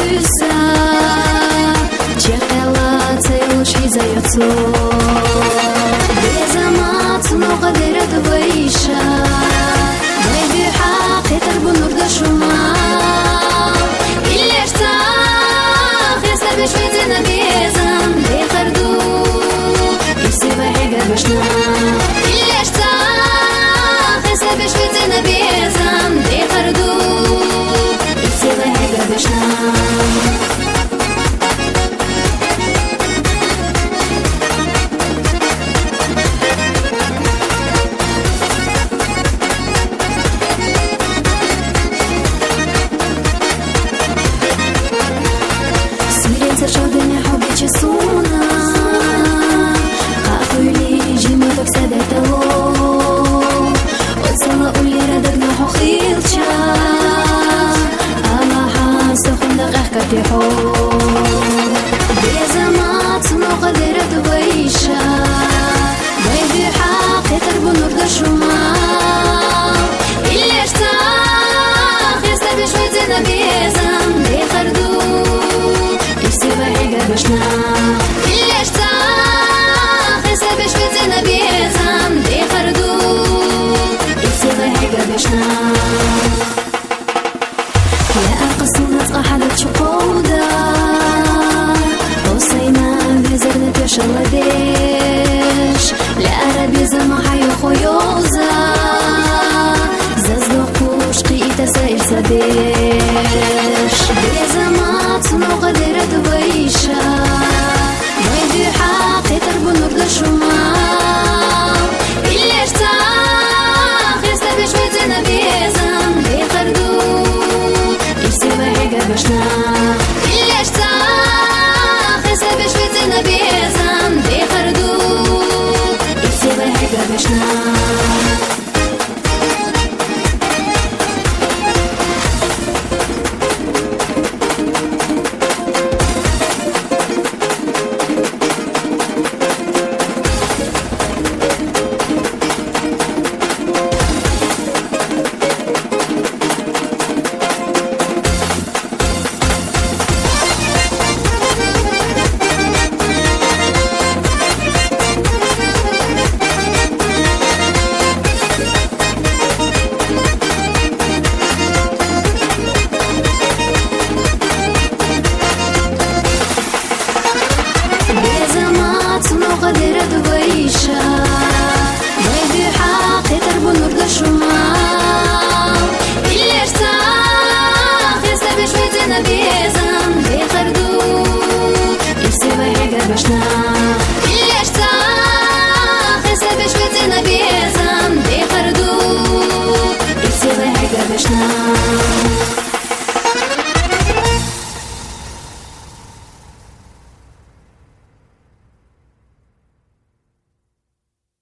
Исуса, чекалаце лучи заяцо, безамат но قدرت ويشا، بيبي حق تربو نور دشما، إليش تاخ يسبش في زنا بيزم بيخردو، يسيبه حاجة بشنا، إليش تاخ يسبش في زنا بيزم بيخردو، يسيبه حاجة بشنا. Зачаровані хобічі суна, хахуйлі жімо так сядетало, оцела уліра дерна хохилча, Аллаха сохунда гахкатихо, безамат но قدرت ويشا, بيبي حق تربو نور دشما, إليش تاخ يستبش ويزينا بيزم بيخردو, بشنا إليش تاخ يسبش في زنا بيزم بيخردو يسيبه حاجة بشنا.